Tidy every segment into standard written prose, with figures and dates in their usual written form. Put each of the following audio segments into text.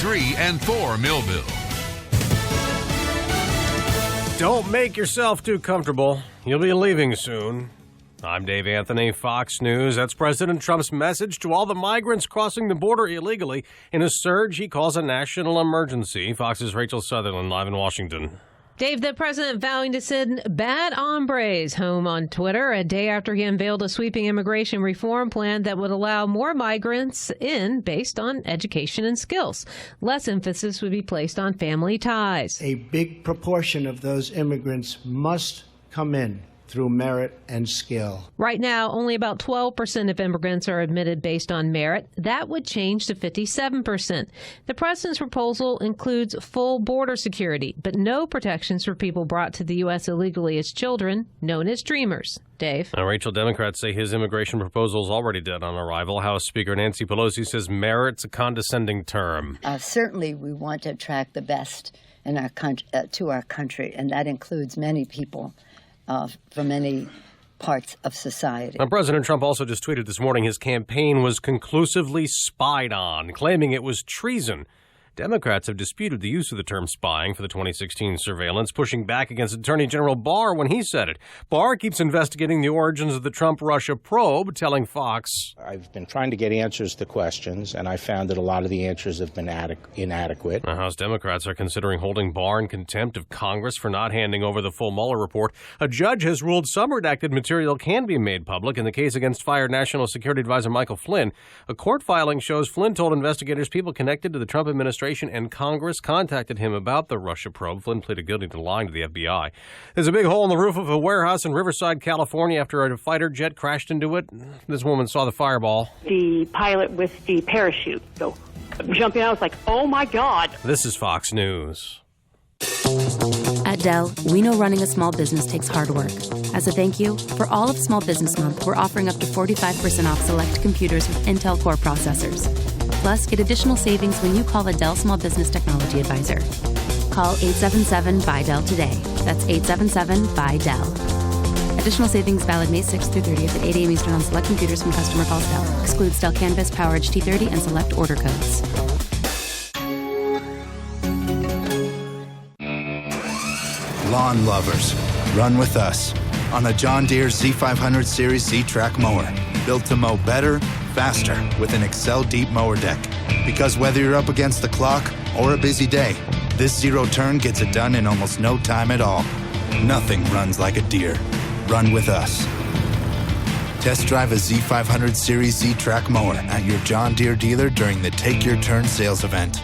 3 and 4 Millville. Don't make yourself too comfortable. You'll be leaving soon. I'm Dave Anthony, Fox News. That's President Trump's message to all the migrants crossing the border illegally in a surge he calls a national emergency. Fox's Rachel Sutherland live in Washington. Dave, the president vowing to send bad hombres home on Twitter a day after he unveiled a sweeping immigration reform plan that would allow more migrants in based on education and skills. Less emphasis would be placed on family ties. A big proportion of those immigrants must come in through merit and skill. Right now, only about 12% of immigrants are admitted based on merit. That would change to 57%. The president's proposal includes full border security, but no protections for people brought to the U.S. illegally as children, known as dreamers. Dave? Now, Rachel, Democrats say his immigration proposal is already dead on arrival. House Speaker Nancy Pelosi says merit's a condescending term. Certainly, we want to attract the best in our to our country, and that includes many people from many parts of society. Now, President Trump also just tweeted this morning his campaign was conclusively spied on, claiming it was treason. Democrats have disputed the use of the term spying for the 2016 surveillance, pushing back against Attorney General Barr when he said it. Barr keeps investigating the origins of the Trump-Russia probe, telling Fox, I've been trying to get answers to questions, and I found that a lot of the answers have been inadequate. Now, House Democrats are considering holding Barr in contempt of Congress for not handing over the full Mueller report. A judge has ruled some redacted material can be made public in the case against fired National Security Advisor Michael Flynn. A court filing shows Flynn told investigators people connected to the Trump administration and Congress contacted him about the Russia probe. Flynn pleaded guilty to lying to the FBI. There's a big hole in the roof of a warehouse in Riverside, California after a fighter jet crashed into it. This woman saw the fireball. The pilot with the parachute. So jumping out, I was like, oh my God. This is Fox News. At Dell, we know running a small business takes hard work. As a thank you, for all of Small Business Month, we're offering up to 45% off select computers with Intel Core processors. Plus, get additional savings when you call a Dell Small Business Technology Advisor. Call 877-BUY-DELL today. That's 877-BUY-DELL. Additional savings valid May 6th through 30th at 8 a.m. Eastern on select computers from customer calls Dell. Excludes Dell Canvas, PowerEdge T30, and select order codes. Lawn lovers, run with us on a John Deere Z500 Series Z-Track mower. Built to mow better, faster with an Excel Deep Mower Deck. Because whether you're up against the clock or a busy day, this zero-turn gets it done in almost no time at all. Nothing runs like a Deere. Run with us. Test drive a Z500 Series Z-Track mower at your John Deere dealer during the Take Your Turn sales event.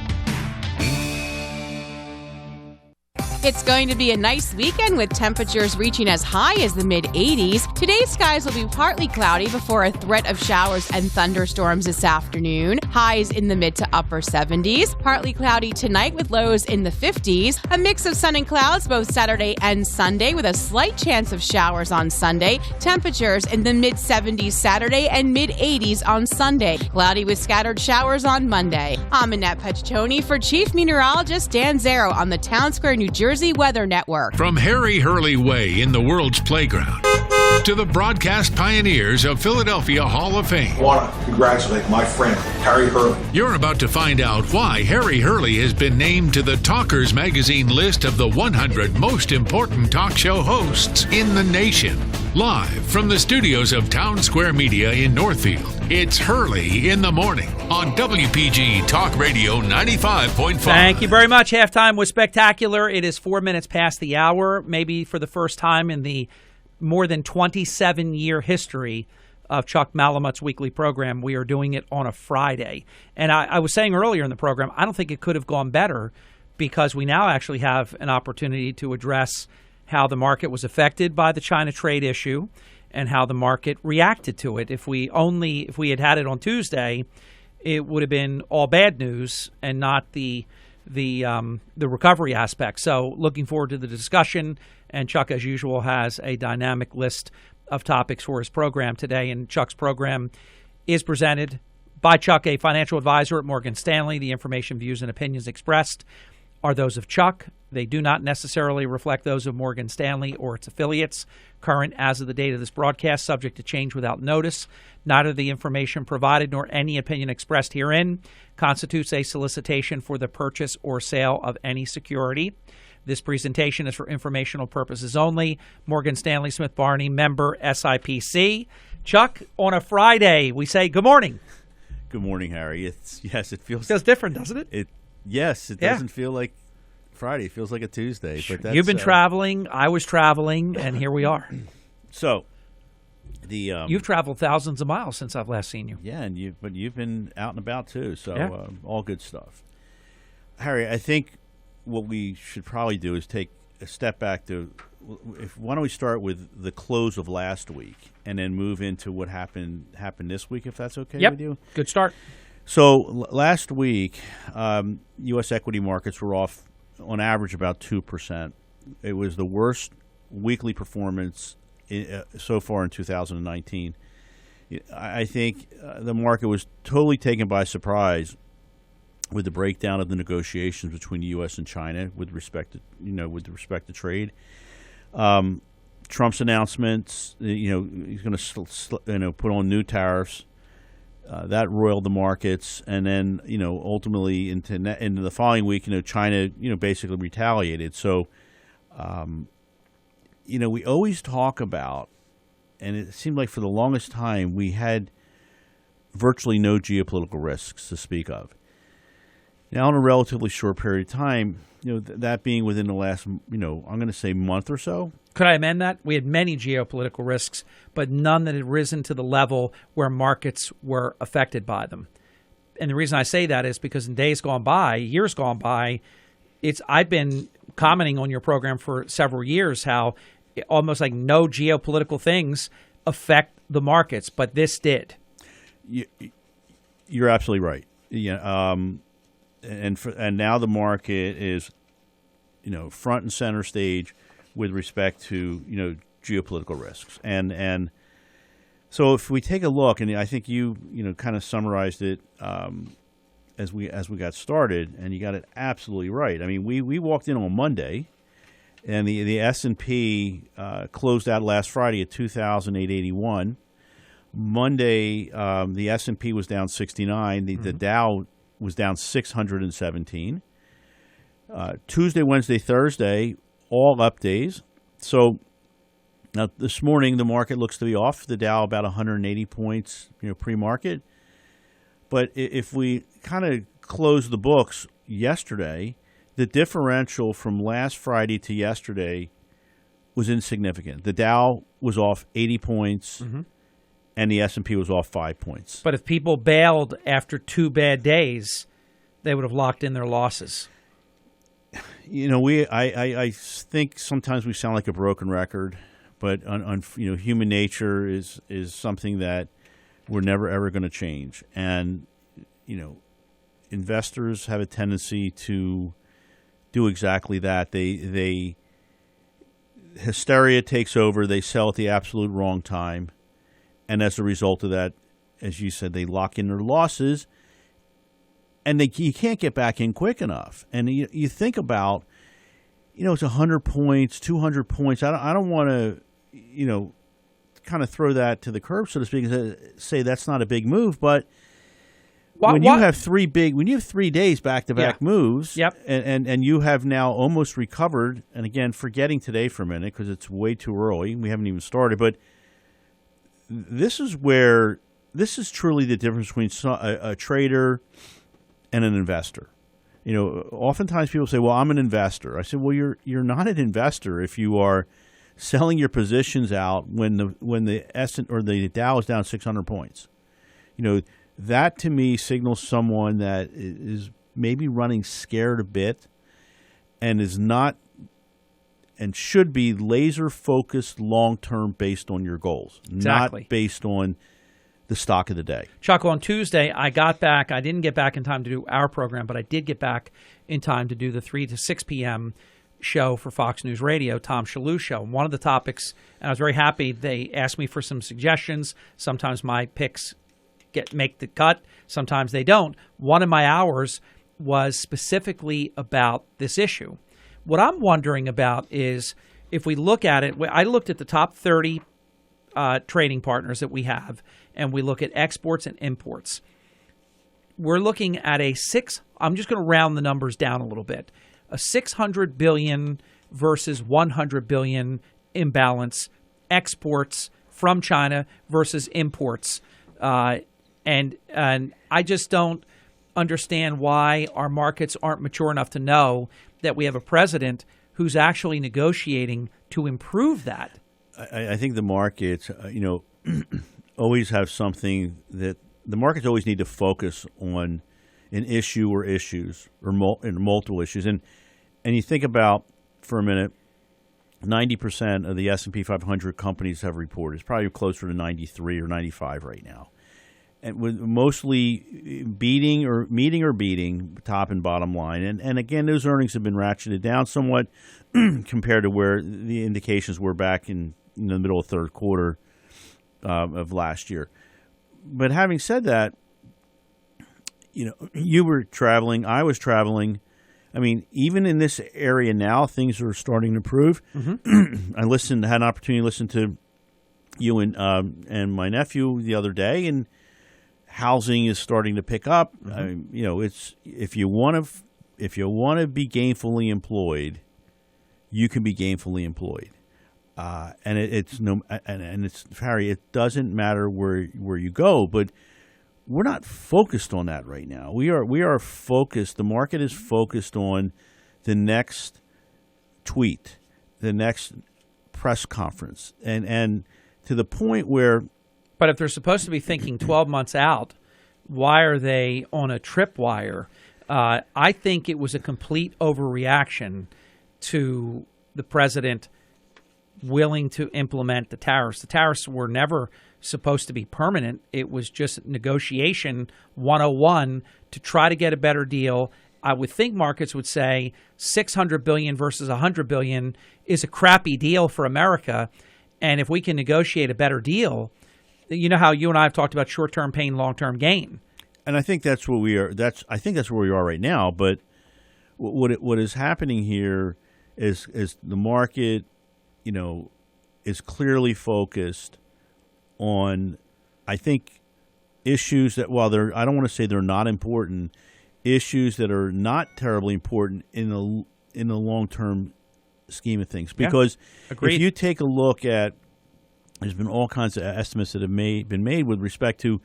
It's going to be a nice weekend with temperatures reaching as high as the mid-80s. Today's skies will be partly cloudy before a threat of showers and thunderstorms this afternoon. Highs in the mid to upper 70s. Partly cloudy tonight with lows in the 50s. A mix of sun and clouds both Saturday and Sunday with a slight chance of showers on Sunday. Temperatures in the mid-70s Saturday and mid-80s on Sunday. Cloudy with scattered showers on Monday. I'm Annette Paccioni for Chief Meteorologist Dan Zero on the Town Square, New Jersey Weather Network. From Harry Hurley Way in the world's playground to the broadcast pioneers of Philadelphia Hall of Fame. I want to congratulate my friend, Harry Hurley. You're about to find out why Harry Hurley has been named to the Talkers Magazine list of the 100 most important talk show hosts in the nation. Live from the studios of Town Square Media in Northfield, it's Hurley in the Morning on Wpgg Talk Radio 95.5. Thank you very much. Halftime was spectacular. It is 4 minutes past the hour, maybe for the first time in the more than 27-year history of Chuck Malamut's weekly program. We are doing it on a Friday. And I was saying earlier in the program, I don't think it could have gone better because we now actually have an opportunity to address how the market was affected by the China trade issue and how the market reacted to it. If we had had it on Tuesday, it would have been all bad news and not the recovery aspect. So looking forward to the discussion. And Chuck, as usual, has a dynamic list of topics for his program today. And Chuck's program is presented by Chuck, a financial advisor at Morgan Stanley. The information, views, and opinions expressed are those of Chuck. They do not necessarily reflect those of Morgan Stanley or its affiliates. Current as of the date of this broadcast, subject to change without notice. Neither the information provided nor any opinion expressed herein constitutes a solicitation for the purchase or sale of any security. This presentation is for informational purposes only. Morgan Stanley Smith Barney, member SIPC. Chuck, on a Friday, we say good morning. Good morning, Harry. It feels different, doesn't it? It doesn't feel like Friday. It feels like a Tuesday. But that's, you've been traveling. I was traveling, and here we are. So, you've traveled thousands of miles since I've last seen you. Yeah, and you've been out and about too. So all good stuff. Harry, I think what we should probably do is take a step back to. Why don't we start with the close of last week and then move into what happened this week, if that's okay with you? Good start. So last week, U.S. equity markets were off on average about 2%. It was the worst weekly performance so far in 2019. I think the market was totally taken by surprise with the breakdown of the negotiations between the U.S. and China with respect to trade. Trump's announcements, he's going to put on new tariffs. That roiled the markets, and then ultimately into the following week, China basically retaliated. So, we always talk about, and it seemed like for the longest time we had virtually no geopolitical risks to speak of. Now, in a relatively short period of time, that being within the last, I'm going to say month or so. Could I amend that? We had many geopolitical risks, but none that had risen to the level where markets were affected by them. And the reason I say that is because in days gone by, years gone by, I've been commenting on your program for several years how almost like no geopolitical things affect the markets, but this did. You're absolutely right. Yeah. And now the market is, front and center stage with respect to geopolitical risks, and so if we take a look, and I think you kind of summarized it as we got started, and you got it absolutely right. I mean, we walked in on Monday, and the S&P closed out last Friday at 2,881. Monday, the S&P was down 69. The Dow was down 617. Tuesday, Wednesday, Thursday, all up days. So now this morning the market looks to be off. The Dow about 180 points, pre-market. But if we kind of close the books yesterday, the differential from last Friday to yesterday was insignificant. The Dow was off 80 points. And the S&P was off 5 points. But if people bailed after 2 bad days, they would have locked in their losses. I think sometimes we sound like a broken record, but human nature is something that we're never ever going to change. And investors have a tendency to do exactly that. They hysteria takes over. They sell at the absolute wrong time. And as a result of that, as you said, they lock in their losses, and you can't get back in quick enough. And you think about, it's 100 points, 200 points. I don't want to, kind of throw that to the curb, so to speak, and say that's not a big move. But when you have 3 days back-to-back moves, and you have now almost recovered, and again, forgetting today for a minute because it's way too early, we haven't even started, but this is truly the difference between a trader and an investor. Oftentimes people say, "Well, I'm an investor." I said, "Well, you're not an investor if you are selling your positions out when the the Dow is down 600 points." That to me signals someone that is maybe running scared a bit and is not and should be laser focused long term based on your goals, not based on the stock of the day. Chuck, on Tuesday, I got back. I didn't get back in time to do our program, but I did get back in time to do the 3 to 6 p.m. show for Fox News Radio, Tom Shalhoub Show. One of the topics, and I was very happy, they asked me for some suggestions. Sometimes my picks make the cut. Sometimes they don't. One of my hours was specifically about this issue. What I'm wondering about is if we look at it, I looked at the top 30 trading partners that we have, and we look at exports and imports. We're looking at I'm just going to round the numbers down a little bit, a 600 billion versus 100 billion imbalance, exports from China versus imports. And I just don't understand why our markets aren't mature enough to know that we have a president who's actually negotiating to improve that. I think the markets, always have something that the markets always need to focus on an issue or issues or multiple issues. And you think about, for a minute, 90% of the S&P 500 companies have reported. It's probably closer to 93 or 95 right now. And with mostly meeting or beating top and bottom line. And again, those earnings have been ratcheted down somewhat compared to where the indications were back in the middle of third quarter of last year. But having said that, you were traveling, I was traveling. I mean, even in this area now, things are starting to improve. Mm-hmm. I had an opportunity to listen to you and my nephew the other day, and housing is starting to pick up. Mm-hmm. It's if you want to be gainfully employed, you can be gainfully employed, and it's Harry. It doesn't matter where you go, but we're not focused on that right now. We are focused. The market is focused on the next tweet, the next press conference, and to the point where. But if they're supposed to be thinking 12 months out, why are they on a tripwire? I think it was a complete overreaction to the president willing to implement the tariffs. The tariffs were never supposed to be permanent. It was just negotiation 101 to try to get a better deal. I would think markets would say $600 billion versus $100 billion is a crappy deal for America. And if we can negotiate a better deal, you know how you and I have talked about short-term pain, long-term gain. And I think that's where we are. I think that's where we are right now. But what is happening here is the market, is clearly focused on, I think, issues that, while I don't want to say they're not important, issues that are not terribly important in the long-term scheme of things. Because if you take a look at, there's been all kinds of estimates that have been made with respect to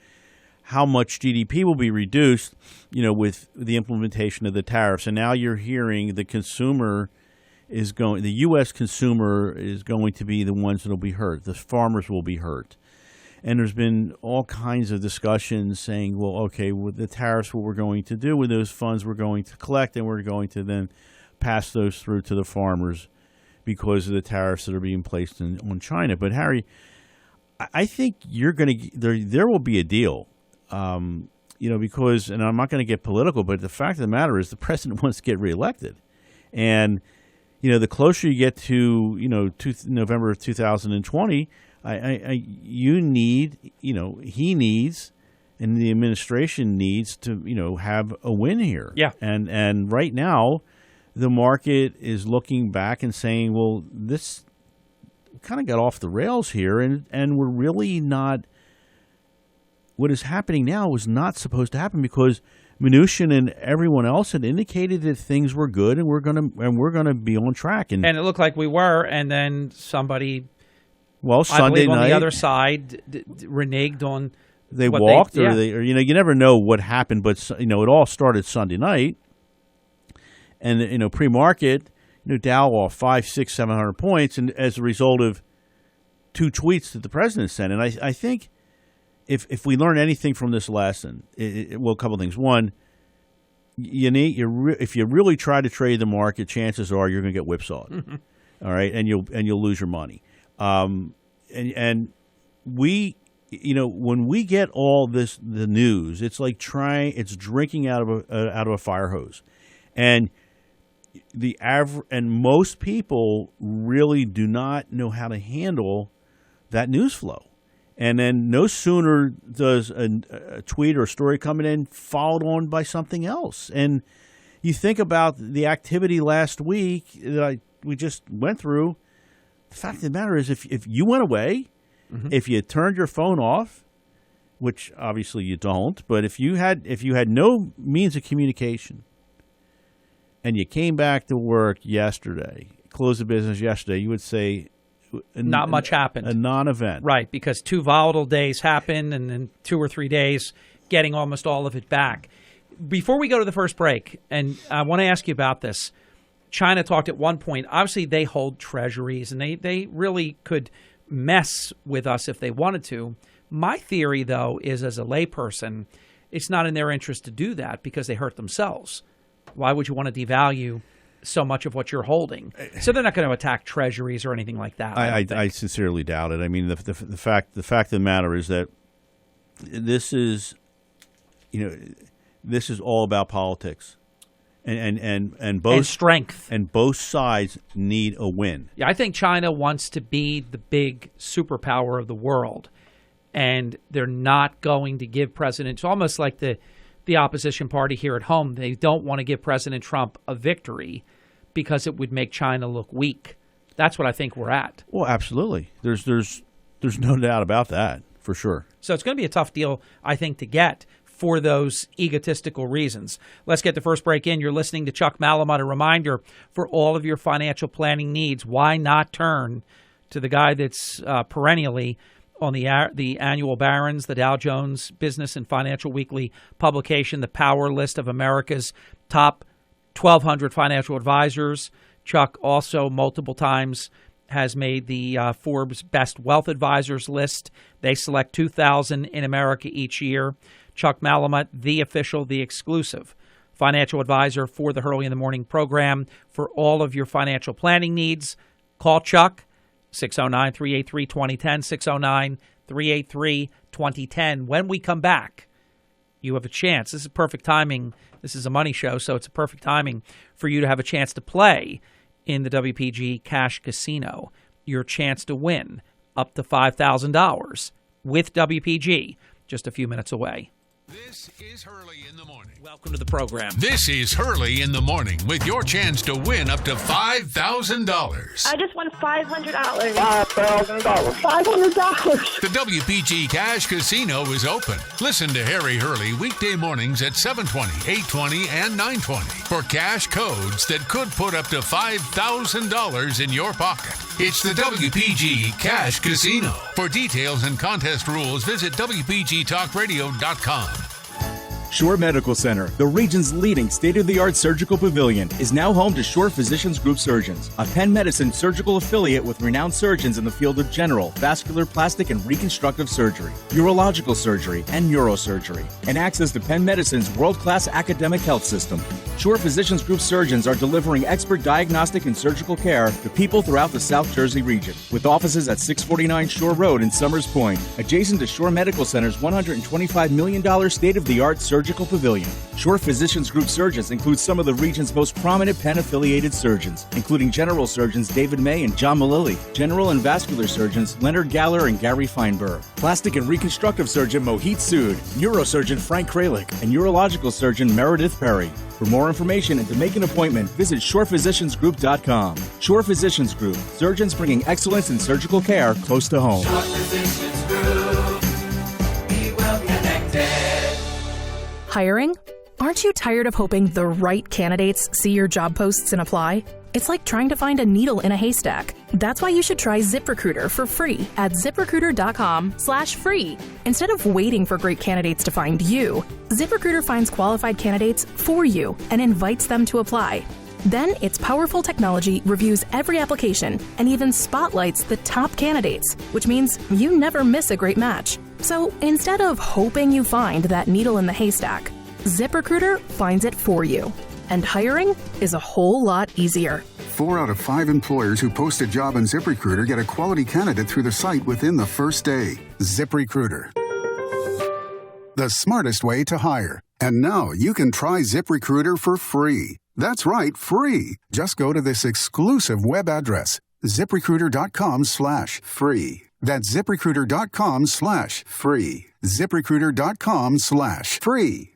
how much GDP will be reduced, with the implementation of the tariffs. And now you're hearing the U.S. consumer is going to be the ones that will be hurt. The farmers will be hurt. And there's been all kinds of discussions saying, well, okay, with the tariffs, what we're going to do with those funds, we're going to collect, and we're going to then pass those through to the farmers because of the tariffs that are being placed on China. But Harry, I think there will be a deal, because, and I'm not going to get political, but the fact of the matter is the president wants to get reelected, and the closer you get to November of 2020, he needs, and the administration needs to have a win here. Yeah, and right now, the market is looking back and saying, well, this kind of got off the rails here, and we're really not. What is happening now was not supposed to happen, because Mnuchin and everyone else had indicated that things were good and we're gonna be on track. And it looked like we were, and then somebody, Sunday on night, the other side, reneged on. They walked, or you never know what happened, but it all started Sunday night. And pre-market, Dow off 500, 600, 700 points, and as a result of two tweets that the president sent. And I think if we learn anything from this lesson, a couple of things. One, if you really try to trade the market, chances are you're going to get whipsawed. Mm-hmm. All right, and you'll lose your money. And we, when we get all the news, it's like it's drinking out of a fire hose, and most people really do not know how to handle that news flow. And then no sooner does a tweet or a story coming in followed on by something else. And you think about the activity last week that we just went through. The fact of the matter is, if you went away, if you turned your phone off, which obviously you don't, but if you had no means of communication, and you came back to work yesterday, closed the business yesterday, you would say not much happened. A non-event. Right, because 2 volatile days happen, and then 2 or 3 days getting almost all of it back. Before we go to the first break, and I want to ask you about this, China talked at one point, obviously they hold treasuries, and they really could mess with us if they wanted to. My theory, though, is as a layperson, it's not in their interest to do that because they hurt themselves. Why would you want to devalue so much of what you're holding? So they're not going to attack treasuries or anything like that. I sincerely doubt it. I mean, the fact of the matter is that this is all about politics, and both and strength, and both sides need a win. Yeah, I think China wants to be the big superpower of the world, and they're not going to give President. It's almost like the opposition party here at home. They don't want to give President Trump a victory because it would make China look weak. That's what I think we're at. Well, absolutely. There's no doubt about that, for sure. So it's going to be a tough deal, I think, to get for those egotistical reasons. Let's get the first break in. You're listening to Chuck Malamut. A reminder for all of your financial planning needs, why not turn to the guy that's perennially on the annual Barron's, the Dow Jones Business and Financial Weekly publication, the Power List of America's top 1,200 financial advisors. Chuck also multiple times has made the Forbes Best Wealth Advisors list. They select 2,000 in America each year. Chuck Malamut, the official, the exclusive financial advisor for the Hurley in the Morning program for all of your financial planning needs. Call Chuck. 609-383-2010, 609-383-2010. When we come back, you have a chance. This is perfect timing. This is a money show, so it's a perfect timing for you to have a chance to play in the Wpgg Cash Casino. Your chance to win up to $5,000 with Wpgg just a few minutes away. This is Hurley in the Morning. Welcome to the program. This is Hurley in the Morning with your chance to win up to $5,000. I just won $500. $5,000. $500. The Wpg Cash Casino is open. Listen to Harry Hurley weekday mornings at 7:20, 8:20, and 9:20 for cash codes that could put up to $5,000 in your pocket. It's the Wpg Cash Casino. For details and contest rules, visit WPGTalkRadio.com. Shore Medical Center, the region's leading state-of-the-art surgical pavilion, is now home to Shore Physicians Group Surgeons, a Penn Medicine surgical affiliate with renowned surgeons in the field of general, vascular, plastic, and reconstructive surgery, urological surgery, and neurosurgery, and access to Penn Medicine's world-class academic health system. Shore Physicians Group surgeons are delivering expert diagnostic and surgical care to people throughout the South Jersey region, with offices at 649 Shore Road in Summers Point, adjacent to Shore Medical Center's $125 million state-of-the-art surgical pavilion. Shore Physicians Group surgeons include some of the region's most prominent Penn-affiliated surgeons, including general surgeons David May and John Malilly, general and vascular surgeons Leonard Galler and Gary Feinberg, plastic and reconstructive surgeon Mohit Sood, neurosurgeon Frank Kralik, and urological surgeon Meredith Perry. For more information and to make an appointment, visit shorephysiciansgroup.com. Shore Physicians Group, surgeons bringing excellence in surgical care close to home. Shore Physicians Group, be well connected. Hiring? Aren't you tired of hoping the right candidates see your job posts and apply? It's like trying to find a needle in a haystack. That's why you should try ZipRecruiter for free at ZipRecruiter.com/free. Instead of waiting for great candidates to find you, ZipRecruiter finds qualified candidates for you and invites them to apply. Then its powerful technology reviews every application and even spotlights the top candidates, which means you never miss a great match. So instead of hoping you find that needle in the haystack, ZipRecruiter finds it for you. And hiring is a whole lot easier. 4 out of 5 employers who post a job on ZipRecruiter get a quality candidate through the site within the first day. ZipRecruiter, the smartest way to hire. And now you can try ZipRecruiter for free. That's right, free. Just go to this exclusive web address, ZipRecruiter.com/free. That's ZipRecruiter.com/free. ZipRecruiter.com/free.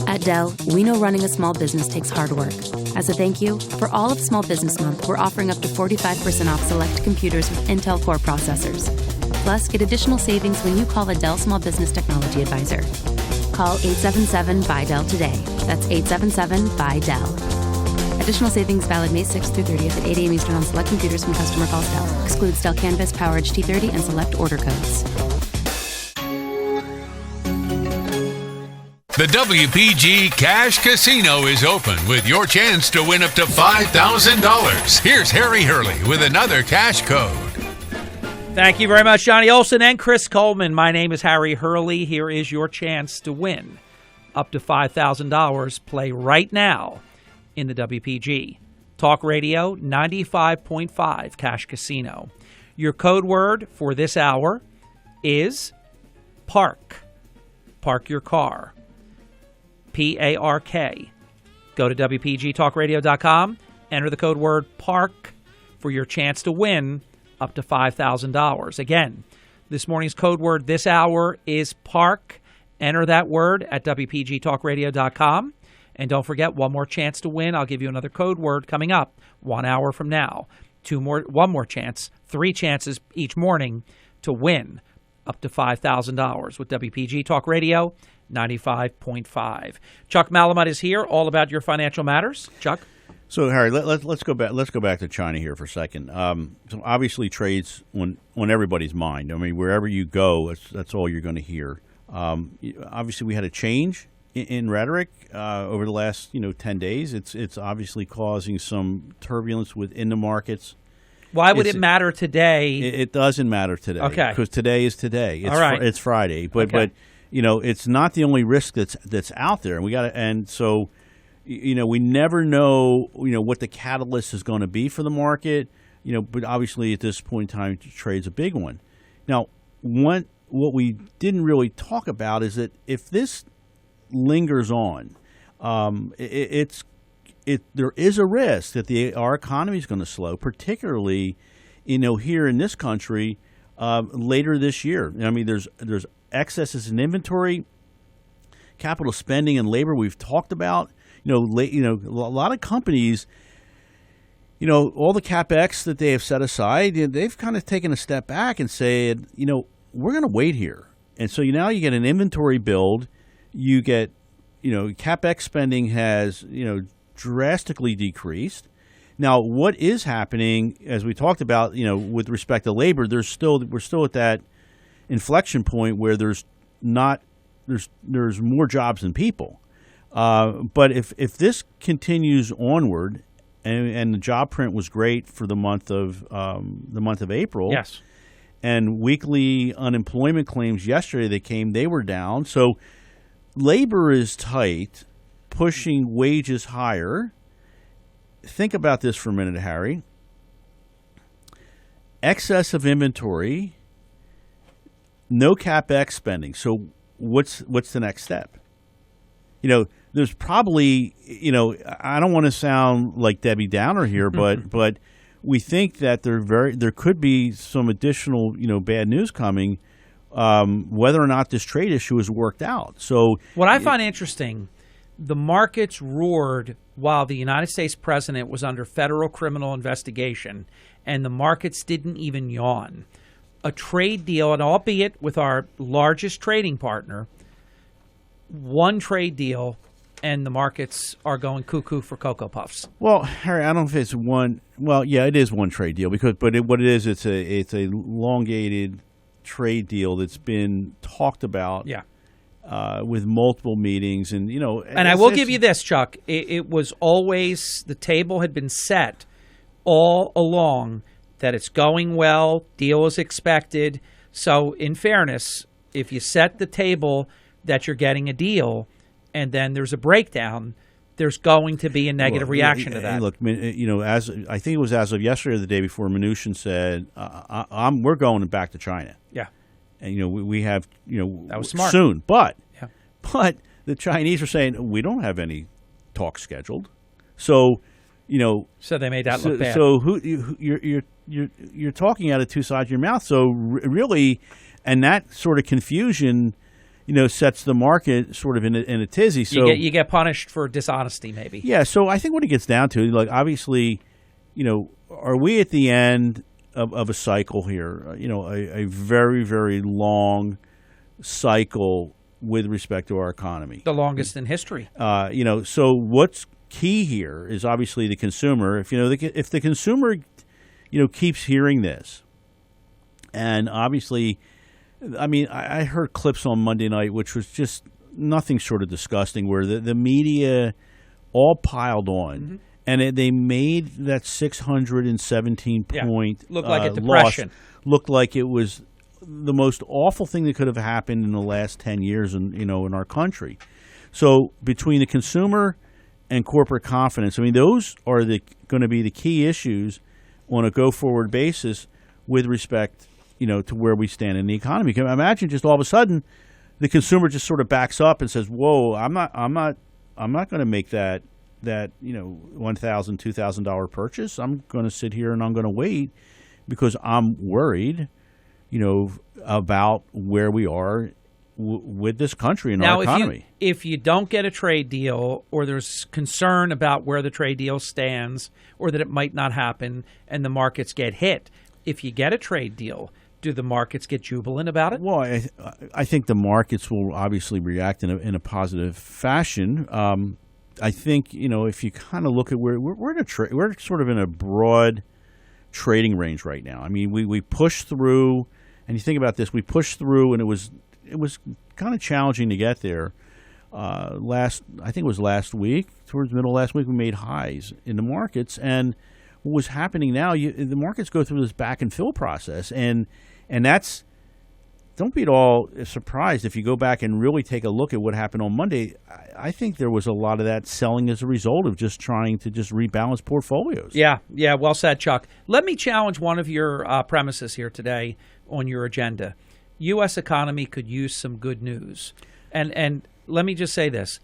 At Dell, we know running a small business takes hard work. As a thank you, for all of Small Business Month, we're offering up to 45% off select computers with Intel Core processors. Plus, get additional savings when you call a Dell Small Business Technology Advisor. Call 877-BUY-DELL today. That's 877-BUY-DELL. Additional savings valid May 6th through 30th at 8 a.m. Eastern on select computers when customer calls Dell. Excludes Dell Canvas, PowerEdge T30, and select order codes. The WPG Cash Casino is open with your chance to win up to $5,000. Here's Harry Hurley with another cash code. Thank you very much, Johnny Olson and Chris Coleman. My name is Harry Hurley. Here is your chance to win up to $5,000. Play right now in the WPG. Talk Radio 95.5 Cash Casino. Your code word for this hour is park. Park your car. PARK. Go to WPGTalkRadio.com, enter the code word PARK for your chance to win up to $5,000. Again, this morning's code word this hour is PARK. Enter that word at WPGTalkRadio.com. And don't forget, one more chance to win. I'll give you another code word coming up 1 hour from now. One more chance, 3 chances each morning to win up to $5,000 with WPG Talk Radio 95.5. Chuck Malamut is here, all about your financial matters. Chuck? So, Harry, let's go back. Let's go back to China here for a second. So obviously, trade's on everybody's mind. I mean, wherever you go, that's all you're going to hear. Obviously, we had a change in rhetoric over the last 10 days. It's obviously causing some turbulence within the markets. Why would it matter today? It doesn't matter today. Okay. Because today is today. It's all right. It's Friday, but it's not the only risk that's out there, and so we never know what the catalyst is going to be for the market. But obviously at this point in time, trade's a big one. Now, what we didn't really talk about is that if this lingers on, there is a risk that our economy is going to slow, particularly, here in this country later this year. I mean, there's excesses in inventory, capital spending, and labor. We've talked about. A lot of companies. All the CapEx that they have set aside, they've kind of taken a step back and said, we're going to wait here. And so now you get an inventory build. You get, CapEx spending has, drastically decreased. Now, what is happening, as we talked about, with respect to labor, we're still at that inflection point where there's more jobs than people. But if this continues onward, and the job print was great for the month of April, yes, and weekly unemployment claims yesterday they were down. So labor is tight, pushing wages higher. Think about this for a minute, Harry. Excess of inventory, no CapEx spending. So what's the next step? There's probably, I don't want to sound like Debbie Downer here, but we think that there could be some additional, bad news coming, whether or not this trade issue is worked out. So what I find interesting, the markets roared while the United States president was under federal criminal investigation, and the markets didn't even yawn. A trade deal, and albeit with our largest trading partner, one trade deal, and the markets are going cuckoo for Cocoa Puffs. Well, Harry, I don't know if it's one. Well, yeah, it is one trade deal what it is, it's a elongated trade deal that's been talked about. Yeah. With multiple meetings, and And I will give you this, Chuck. It was always, the table had been set all along that it's going well, deal is expected. So, in fairness, if you set the table that you're getting a deal, and then there's a breakdown, there's going to be a negative reaction to that. Look, as I think it was as of yesterday or the day before, Mnuchin said, "We're going back to China." Yeah, and we have that was smart. Soon, but the Chinese are saying we don't have any talks scheduled, so so they made that look bad. So you're talking out of two sides of your mouth. So really, and that sort of confusion, sets the market sort of in a tizzy. So you get punished for dishonesty, maybe. Yeah. So I think what it gets down to, like, obviously, are we at the end of a cycle here? A very, very long cycle with respect to our economy, the longest in history. So what's key here is obviously the consumer. If the consumer, keeps hearing this, and obviously, I mean, I heard clips on Monday night, which was just nothing short of disgusting, where the media all piled on, and they made that 617 point looked like a depression. Loss looked like it was the most awful thing that could have happened in the last 10 years in our country. So between the consumer and corporate confidence, I mean, those are going to be the key issues on a go-forward basis with respect, to where we stand in the economy. Imagine just all of a sudden the consumer just sort of backs up and says, "Whoa, I'm not going to make that $1,000, $2,000 purchase. I'm going to sit here and I'm going to wait because I'm worried, about where we are with this country and our economy." If you don't get a trade deal, or there's concern about where the trade deal stands, or that it might not happen, and the markets get hit, if you get a trade deal, do the markets get jubilant about it? Well, I think the markets will obviously react in a positive fashion. I think if you kind of look at where we're sort of in a broad trading range right now. I mean, we pushed through, and you think about this, we pushed through, and it was kind of challenging to get there. I think it was last week, towards the middle of last week, we made highs in the markets, and what was happening now, the markets go through this back and fill process, and that's, don't be at all surprised if you go back and really take a look at what happened on Monday. I think there was a lot of that selling as a result of just trying to just rebalance portfolios. Yeah, well said, Chuck. Let me challenge one of your premises here today on your agenda. U.S. economy could use some good news. And let me just say this.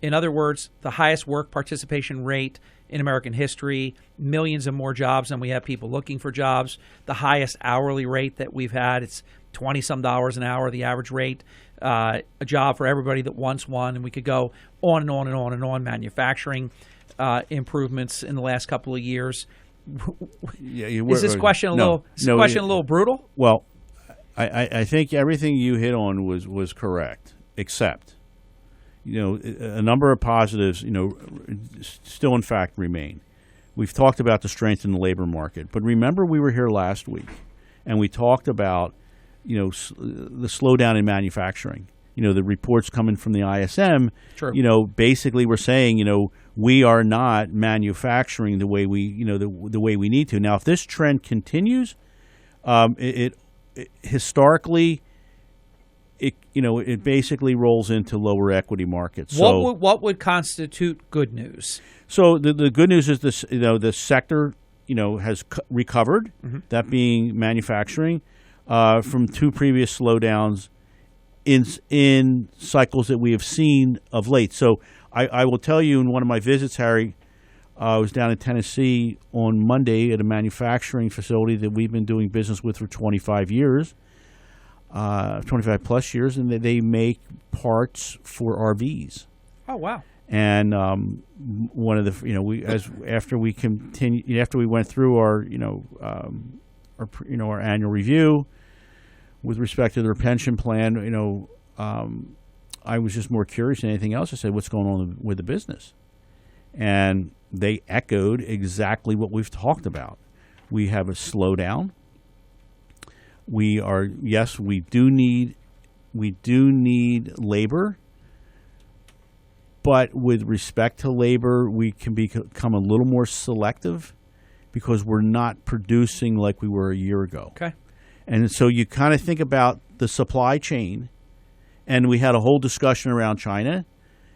In other words, the highest work participation rate in American history, millions of more jobs than we have people looking for jobs, the highest hourly rate that we've had. It's $20-some an hour, the average rate, a job for everybody that wants one, and we could go on and on and on and on. Manufacturing improvements in the last couple of years. Is this question a little brutal? Well, I think everything you hit on was correct, except a number of positives, still in fact remain. We've talked about the strength in the labor market, but remember we were here last week, and we talked about the slowdown in manufacturing. The reports coming from the ISM, True. Basically we're saying, we are not manufacturing the way we, the way we need to. Now, if this trend continues, it historically, it basically rolls into lower equity markets. So what would constitute good news? So the good news is this, the sector, has recovered. That being manufacturing. From two previous slowdowns in cycles that we have seen of late. So I will tell you, in one of my visits, Harry, I was down in Tennessee on Monday at a manufacturing facility that we've been doing business with for 25 years, 25 plus years, and they make parts for RVs. Oh, wow. And one of the, after we went through our annual review with respect to their pension plan, I was just more curious than anything else. I said, "What's going on with the business?" And they echoed exactly what we've talked about. We have a slowdown. We do need labor. But with respect to labor, we can become a little more selective because we're not producing like we were a year ago. Okay. And so you kind of think about the supply chain, and we had a whole discussion around China,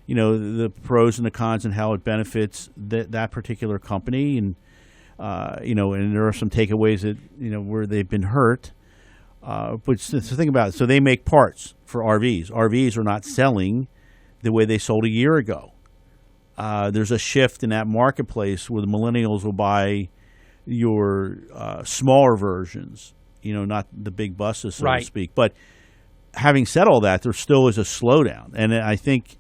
the pros and the cons and how it benefits that particular company. And, and there are some takeaways that, where they've been hurt. But so think about it. So they make parts for RVs. RVs are not selling the way they sold a year ago. There's a shift in that marketplace where the millennials will buy your smaller versions, not the big buses, so to speak. But having said all that, there still is a slowdown. And I think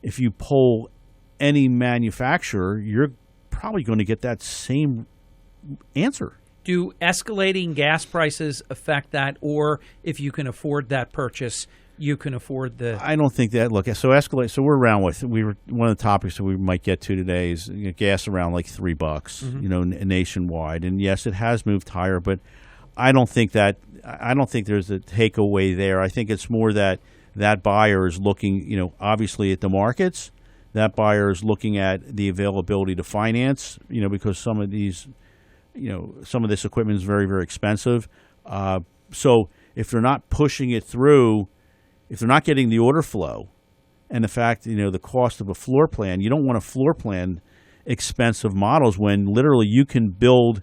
if you poll any manufacturer, you're probably going to get that same answer. Do escalating gas prices affect that, or if you can afford that purchase, you can afford the... I don't think that. Look, so escalate. So we're around with. One of the topics that we might get to today is gas around like $3, nationwide. And yes, it has moved higher, but I don't think there's a takeaway there. I think it's more that buyer is looking, obviously at the markets. That buyer is looking at the availability to finance, because some of these, some of this equipment is very, very expensive. So if they're not pushing it through, if they're not getting the order flow, and the fact, the cost of a floor plan, you don't want to floor plan expensive models when literally you can build,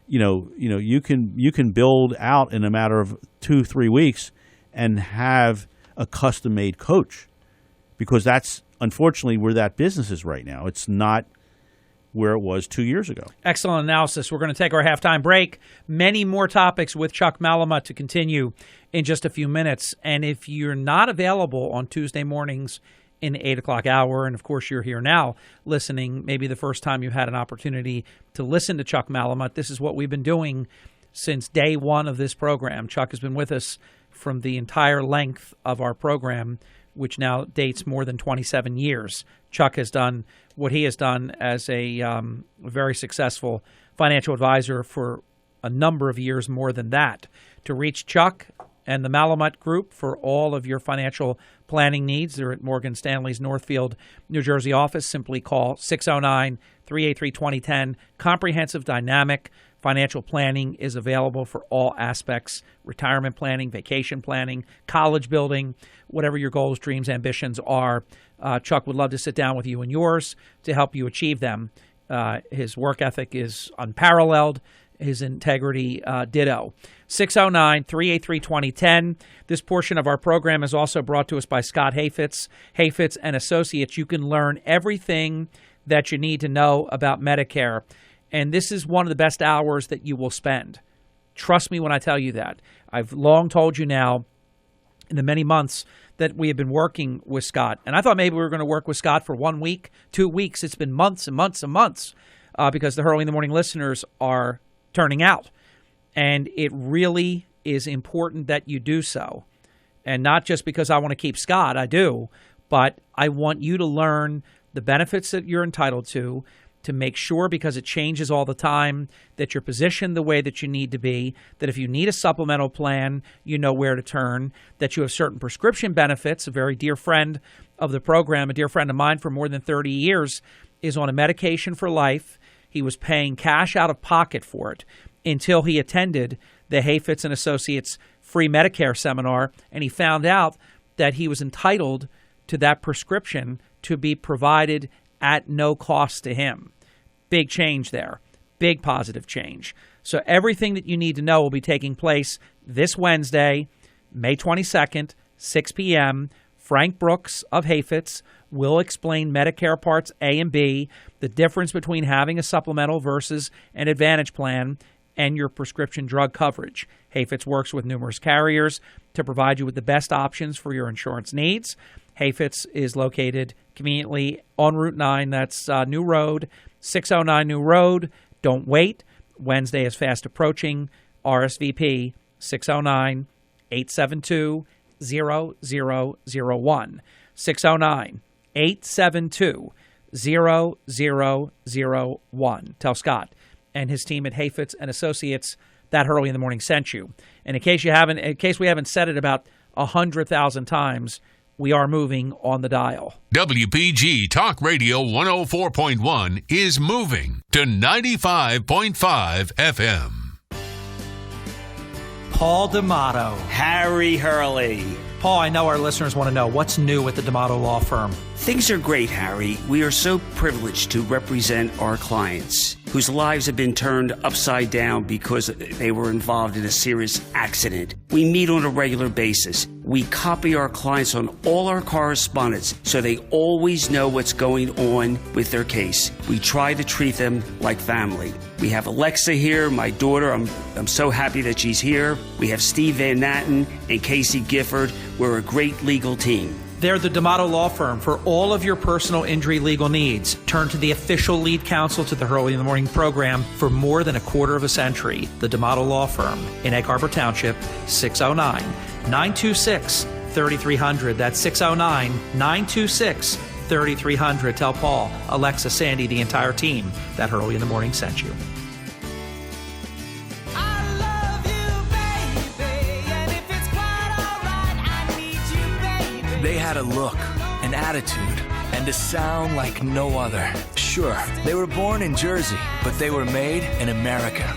you can build out in a matter of 2-3 weeks and have a custom made coach, because that's unfortunately where that business is right now. It's not where it was 2 years ago. Excellent analysis. We're going to take our halftime break. Many more topics with Chuck Malamut to continue in just a few minutes. And if you're not available on Tuesday mornings in the 8 o'clock hour, and of course you're here now listening, maybe the first time you had an opportunity to listen to Chuck Malamut, this is what we've been doing since day one of this program. Chuck has been with us from the entire length of our program, which now dates more than 27 years. Chuck has done what he has done as a very successful financial advisor for a number of years more than that. To reach Chuck and the Malamut Group for all of your financial planning needs, they're at Morgan Stanley's Northfield, New Jersey office. Simply call 609-383-2010. Comprehensive, dynamic financial planning is available for all aspects: retirement planning, vacation planning, college building, whatever your goals, dreams, ambitions are. Chuck would love to sit down with you and yours to help you achieve them. His work ethic is unparalleled. His integrity, ditto. 609-383-2010. This portion of our program is also brought to us by Scott Hayfitz. Hayfitz and Associates. You can learn everything that you need to know about Medicare. And this is one of the best hours that you will spend. Trust me when I tell you that. I've long told you now in the many months that we have been working with Scott. And I thought maybe we were going to work with Scott for 1 week, 2 weeks. It's been months and months and months because the Hurley in the Morning listeners are turning out. And it really is important that you do so. And not just because I want to keep Scott, I do, but I want you to learn the benefits that you're entitled to make sure, because it changes all the time, that you're positioned the way that you need to be, that if you need a supplemental plan, you know where to turn, that you have certain prescription benefits. A very dear friend of the program, a dear friend of mine for more than 30 years, is on a medication for life. He was paying cash out of pocket for it until he attended the Hayfitz and Associates free Medicare seminar, and he found out that he was entitled to that prescription to be provided at no cost to him. Big change there. Big positive change. So everything that you need to know will be taking place this Wednesday, May 22nd, 6 p.m. Frank Brooks of Hayfitz will explain Medicare Parts A and B, the difference between having a supplemental versus an Advantage plan, and your prescription drug coverage. Hayfitz works with numerous carriers to provide you with the best options for your insurance needs. Hayfitz is located conveniently on Route 9. That's New Road, 609 New Road. Don't wait. Wednesday is fast approaching. RSVP 609-872-0001. 609-872-0001. Tell Scott and his team at Hayfitz and Associates that Hurley in the Morning sent you. And in case we haven't said it about 100,000 times, we are moving on the dial. WPG Talk Radio 104.1 is moving to 95.5 FM. Paul D'Amato. Harry Hurley. Paul, I know our listeners want to know what's new with the D'Amato Law Firm. Things are great, Harry. We are so privileged to represent our clients whose lives have been turned upside down because they were involved in a serious accident. We meet on a regular basis. We copy our clients on all our correspondence so they always know what's going on with their case. We try to treat them like family. We have Alexa here, my daughter. I'm so happy that she's here. We have Steve Van Natten and Casey Gifford. We're a great legal team. They're the D'Amato Law Firm for all of your personal injury legal needs. Turn to the official lead counsel to the Hurley in the Morning program for more than a quarter of a century. The D'Amato Law Firm in Egg Harbor Township, 609-926-3300. That's 609-926-3300. Tell Paul, Alexa, Sandy, the entire team that Hurley in the Morning sent you. They had a look, an attitude, and a sound like no other. Sure, they were born in Jersey, but they were made in America.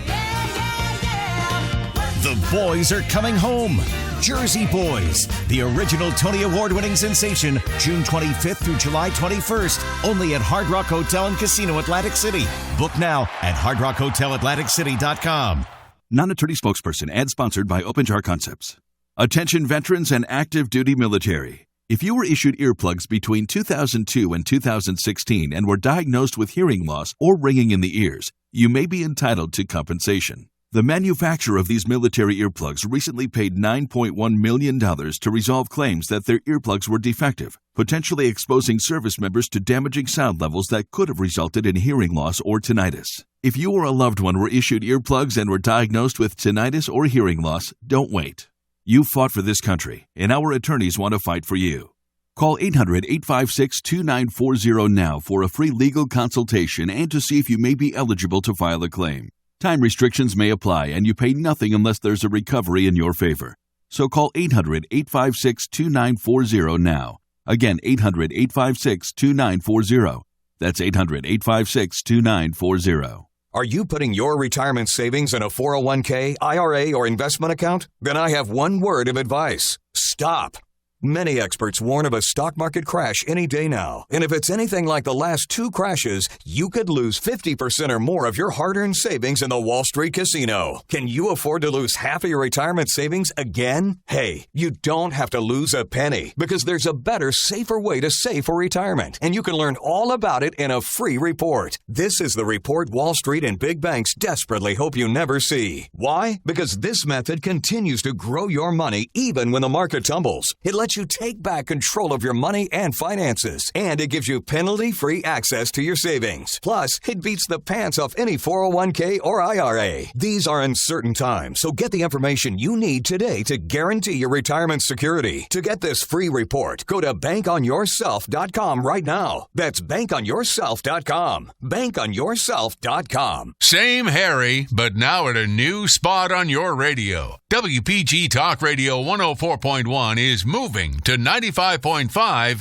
The boys are coming home. Jersey Boys, the original Tony Award-winning sensation, June 25th through July 21st, only at Hard Rock Hotel and Casino Atlantic City. Book now at hardrockhotelatlanticcity.com. Non-attorney spokesperson. Ad sponsored by OpenJar Concepts. Attention veterans and active duty military. If you were issued earplugs between 2002 and 2016 and were diagnosed with hearing loss or ringing in the ears, you may be entitled to compensation. The manufacturer of these military earplugs recently paid $9.1 million to resolve claims that their earplugs were defective, potentially exposing service members to damaging sound levels that could have resulted in hearing loss or tinnitus. If you or a loved one were issued earplugs and were diagnosed with tinnitus or hearing loss, don't wait. You fought for this country, and our attorneys want to fight for you. Call 800-856-2940 now for a free legal consultation and to see if you may be eligible to file a claim. Time restrictions may apply, and you pay nothing unless there's a recovery in your favor. So call 800-856-2940 now. Again, 800-856-2940. That's 800-856-2940. Are you putting your retirement savings in a 401k, IRA, or investment account? Then I have one word of advice. Stop. Many experts warn of a stock market crash any day now. And if it's anything like the last two crashes, you could lose 50% or more of your hard-earned savings in the Wall Street casino. Can you afford to lose half of your retirement savings again? Hey, you don't have to lose a penny because there's a better, safer way to save for retirement. And you can learn all about it in a free report. This is the report Wall Street and big banks desperately hope you never see. Why? Because this method continues to grow your money even when the market tumbles. It lets you take back control of your money and finances, and it gives you penalty-free access to your savings. Plus, it beats the pants off any 401k or IRA. These are uncertain times, so get the information you need today to guarantee your retirement security. To get this free report, go to bankonyourself.com right now. That's bankonyourself.com. Bankonyourself.com. Same Harry, but now at a new spot on your radio. WPG Talk Radio 104.1 is moving to 95.5